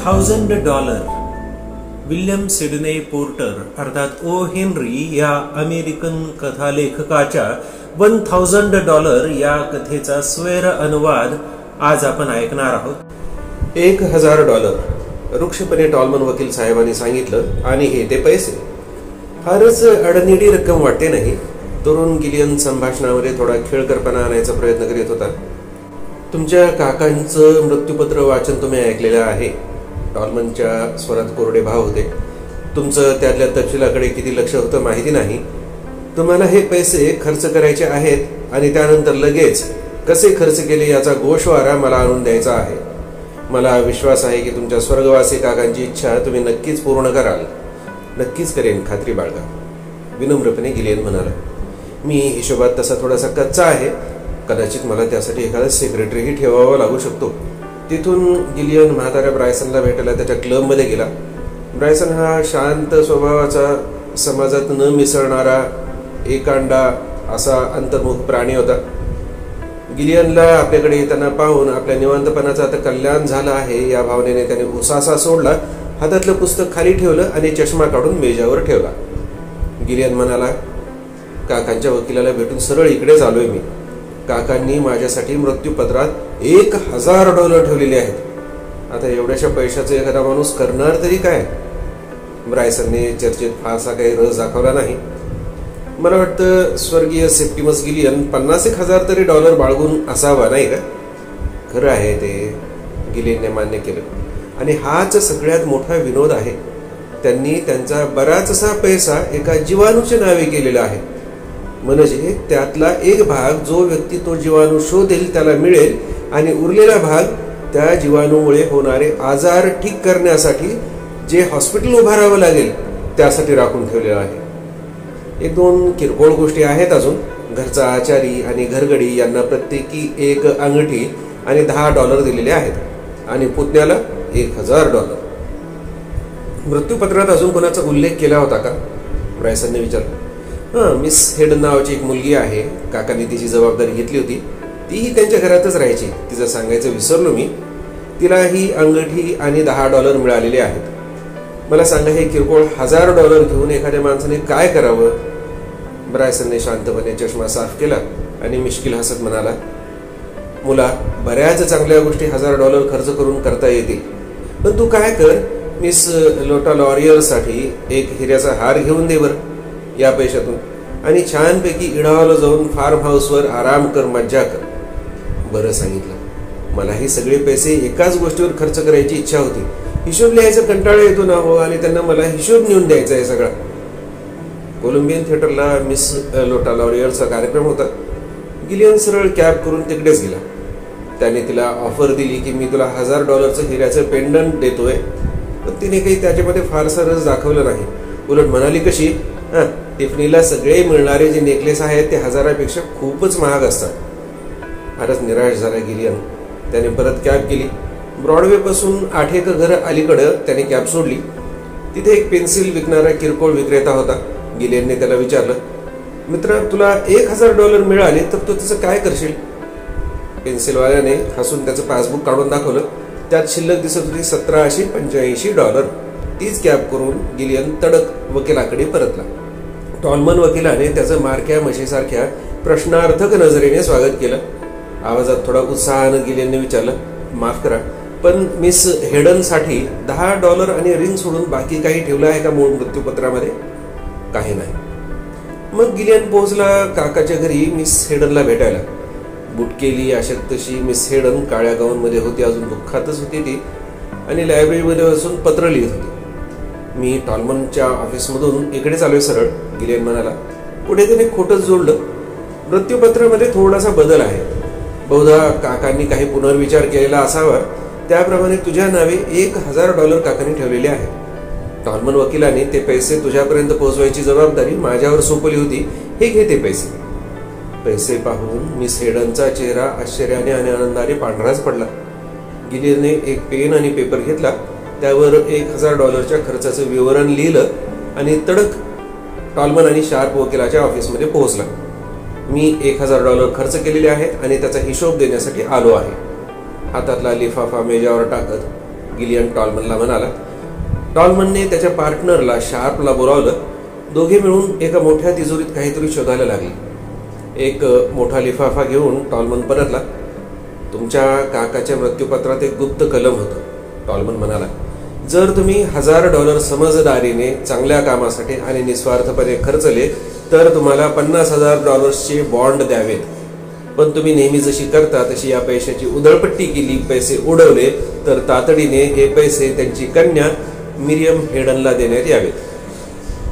$1,000 William सिडने porter अर्थात O Henry या American कथालेखकाच्या $1,000 या कथेचा स्वर अनुवाद आज आपण ऐकणार आहोत। $1,000 रुक्षपणे टॉलमन वकील साहेबांनी सांगितलं आणि हे ते पैसे। फारच अडनिडी रक्कम वाटते नाही। तरुण गिलियन संभाषणामध्ये थोडा खेळकरपणा आणायचा प्रयत्न करीत होता। तुमच्या काकांचं मृत्यूपत्र वाचन तुम्ही ऐकलेलं आहे। टॉलमनच्या स्वरात कोरडे भाव होते। तुमचं त्यातल्या तपशिलाकडे किती लक्ष होतं माहिती नाही। तुम्हाला हे पैसे खर्च करायचे आहेत आणि त्यानंतर लगेच कसे खर्च केले याचा गोषवारा मला आणून द्यायचा आहे। मला विश्वास आहे की तुमच्या स्वर्गवासी काकांची इच्छा तुम्ही नक्कीच पूर्ण कराल। नक्कीच करेन, खात्री बाळगा, विनम्रपणे गिलियन म्हणाला। मी हिशोबात तसा थोडासा कच्चा आहे। कदाचित मला त्यासाठी एखादा सेक्रेटरीही ठेवावा लागू शकतो। तिथून गिलियन म्हाताऱ्या ब्रायसनला भेटायला त्याच्या क्लबमध्ये गेला। ब्रायसन हा शांत स्वभावाचा, समाजात न मिसळणारा, एकांडा असा अंतर्मुख प्राणी होता। गिलियनला आपल्याकडे येताना पाहून आपल्या निवांतपणाचं आता कल्याण झालं आहे या भावनेने त्याने उसासा सोडला, हातातलं पुस्तक खाली ठेवलं आणि चष्मा काढून मेजावर ठेवला। गिलियन म्हणाला, काकांच्या वकिलाला भेटून सरळ इकडेच आलोय मी। काकांनी माझ्यासाठी मृत्यूपत्रात $1,000 ठेवलेले आहेत। आता एवढ्याशा पैशाचं एखादा माणूस करणार तरी काय? ब्रायसनने चर्चेत फारसा काही रस दाखवला नाही। मला वाटतं स्वर्गीय सेप्टिमस गिलियन $50,000 तरी बाळगून असावा, नाही का? खरं आहे ते, गिलियनने मान्य केलं। आणि हाच सगळ्यात मोठा विनोद आहे। त्यांनी त्यांचा बराचसा पैसा एका जीवाणूच्या नावे केलेला आहे। म्हणजे त्यातला एक भाग जो व्यक्ती तो जीवाणू शोधेल त्याला मिळेल आणि उरलेला भाग त्या जीवाणूमुळे होणारे आजार ठीक करण्यासाठी जे हॉस्पिटल उभारावं लागेल त्यासाठी राखून ठेवलेला आहे। एक दोन किरकोळ गोष्टी आहेत अजून। घरचा आचारी आणि घरगडी यांना प्रत्येकी एक अंगठी आणि $10 दिलेले आहेत आणि पुतण्याला $1,000। मृत्यूपत्रात अजून कोणाचा उल्लेख केला होता का? ब्रायसनने विचारलं। मिस हेडन नावाची एक मुलगी आहे। काकांनी तिची जबाबदारी घेतली होती। तीही त्यांच्या घरातच राहायची। तिचं सांगायचं विसरलो मी। तिला ही अंगठी आणि $10 मिळालेले आहेत। मला सांगा, हे किरकोळ $1,000 घेऊन एखाद्या माणसाने काय करावं? ब्रायसनने शांतपणे चष्मा साफ केला आणि मिश्किल हसत म्हणाला, मुला, बऱ्याच चांगल्या गोष्टी $1,000 खर्च करून करता येतील, पण तू काय कर, मिस लोटा लॉरियरसाठी एक हिऱ्याचा हार घेऊन दे बरं या पैशातून, आणि छानपैकी इडावाला जाऊन फार्म हाऊसवर आराम कर, मज्जा कर। बरं सांगितलं। मला हे सगळे पैसे एकाच गोष्टीवर खर्च करायची इच्छा होती। हिशोब लिहायचा कंटाळा येतो ना हो, आणि त्यांना मला हिशोब नेऊन द्यायचा आहे सगळा। कोलंबियन थिएटरला मिस लोटा लॉरियरचा कार्यक्रम होता। गिलियन सरळ कॅब करून तिकडेच गेला। त्याने तिला ऑफर दिली की मी तुला $1,000 हिऱ्याचं पेंडंट देतोय, पण तिने काही त्याच्यामध्ये फारसा रस दाखवला नाही। उलट म्हणाली कशी, टिफनीला सगळे मिळणारे जे नेकलेस आहेत ते 1000पेक्षा खूपच महाग असतात। फारच निराश झाला गिलियन। त्याने परत कॅब केली। ब्रॉडवे पासून 8 एक घर अलीकडे त्याने कॅब सोडली। तिथे एक पेन्सिल विकणारा किरकोळ विक्रेता होता। गिलियनने त्याला विचारलं, मित्रा, तुला $1,000 मिळाले तर तू त्याचं काय करशील? पेन्सिलवाल्याने हसून त्याचं पासबुक काढून दाखवलं। त्यात शिल्लक दिसत होती $1785। तीच कॅब करून गिलियन तडक वकिलाकडे परतला। टॉलमन वकिलाने त्याचं मारक्या म्हशीसारख्या प्रश्नार्थक नजरेने स्वागत केलं। आवाजात थोडा उत्साहानं गिलियनने विचारलं, माफ करा, पण मिस हेडनसाठी $10 आणि रिंग सोडून बाकी काही ठेवलं आहे का मूळ मृत्यूपत्रामध्ये? काही नाही। मग गिलियन पोहोचला काकाच्या घरी मिस हेडनला भेटायला। बुटकेली अशक्तशी मिस हेडन काळ्या गाऊनमध्ये होती, अजून दुःखातच होती ती, आणि लायब्ररीमध्ये बसून पत्र लिहित होती। मी टॉलमनच्या ऑफिसमधून इकडेच आलोय सरळ, गिलियन म्हणाला। पुढे त्याने खोटच जोडलं, मृत्यूपत्रामध्ये थोडासा बदल आहे। बहुधा काकांनी काही पुनर्विचार केलेला असावा, त्याप्रमाणे तुझ्या नावे $1,000 काकांनी ठेवलेले आहेत। टॉलमन वकिलाने ते पैसे तुझ्यापर्यंत पोहोचवायची जबाबदारी माझ्यावर सोपवली होती। हे घे ते पैसे। पैसे पाहून मिस हेडनचा चेहरा आश्चर्याने आणि आनंदाने पांढराच पडला। गिलियनने एक पेन आणि पेपर घेतला, त्यावर $1,000च्या खर्चाचं विवरण लिहिलं आणि तडक टॉलमन आणि शार्प वकिलाच्या ऑफिसमध्ये पोहोचला। मी $1,000 खर्च केलेले आहेत आणि त्याचा हिशोब देण्यासाठी आलो आहे। हातातला लिफाफा मेजावर टाकत गिलियन टॉलमनला म्हणाला. टॉलमनने त्याच्या पार्टनरला शार्पला बोलावलं. दोघे मिळून एका मोठ्या तिजोरीत काहीतरी शोधायला लागले. एक मोठा लिफाफा घेऊन टॉलमन परतला. तुमच्या काकाच्या मृत्यूपत्रात एक गुप्त कलम होतं, टॉलमन म्हणाला. जर तुम्ही $1000 समजदारीने चांगल्या कामासाठी आणि निस्वार्थपणे खर्चले तर तुम्हाला $50,000 बॉन्ड द्यावेत. पण तुम्ही नेहमी जशी करता तशी या पैशाची उधळपट्टी केली, पैसे उडवले तर तातडीने हे पैसे त्यांची कन्या मिरियम हेडनला देण्यात यावेत.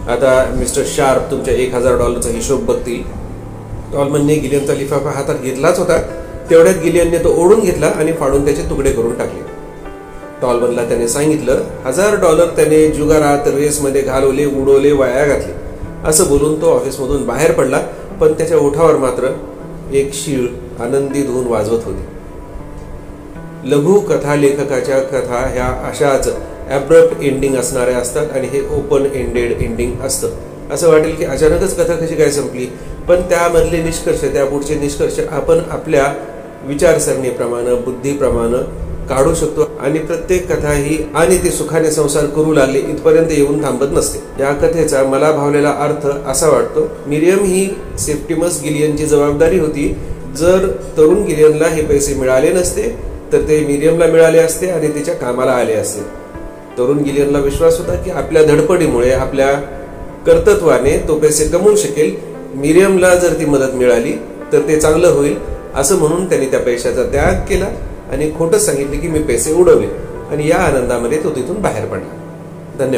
आता मिस्टर शार्प तुमच्या $1000 हिशोब बघतील. टॉलमनने गिलियनचा लिफाफा हातात घेतलाच होता तेवढ्यात गिलियनने तो ओढून घेतला आणि फाडून त्याचे तुकडे करून टाकले. टॉलमनला त्याने सांगितलं $1000 त्याने जुगारात, रेसमध्ये घालवले, उडवले, वाया घातले असं बोलून तो ऑफिसमधून बाहेर पडला. पण त्याच्या ओठावर मात्र एक शीळ आनंदी धून वाजवत होती. लघु कथा लेखकाच्या कथा ह्या अशाच ॲब्रप्ट एंडिंग असणाऱ्या असतात आणि हे ओपन एंडेड एंडिंग असतं. असं वाटेल की अचानकच कथा कशी काय संपली, पण त्यामधले निष्कर्ष, त्या पुढचे निष्कर्ष आपण आपल्या विचारसरणीप्रमाणे, बुद्धीप्रमाणे काढू शकतो. आणि प्रत्येक कथा ही आणि ते सुखाने संसार करू लागले इथपर्यंत येऊन थांबत नसते. या कथेचा मला भावलेला अर्थ असा वाटतो, मिरियम ही सेप्टिमस गिलियनची जबाबदारी होती. जर तरुण गिलियनला हे पैसे मिळाले नसते तर ते मिरियमला मिळाले असते आणि तिच्या कामाला आले असते. तरुण गिलियनला विश्वास होता की आपल्या धडपडीमुळे, आपल्या कर्तृत्वाने तो पैसे कमवू शकेल. मिरियमला जर ती मदत मिळाली तर ते चांगलं होईल असं म्हणून त्यांनी त्या पैशाचा त्याग केला आणि खोटं सांगितले की मी पैसे उडवले आणि या आनंदामध्ये तो तिथून बाहेर पडला. धन्यवाद.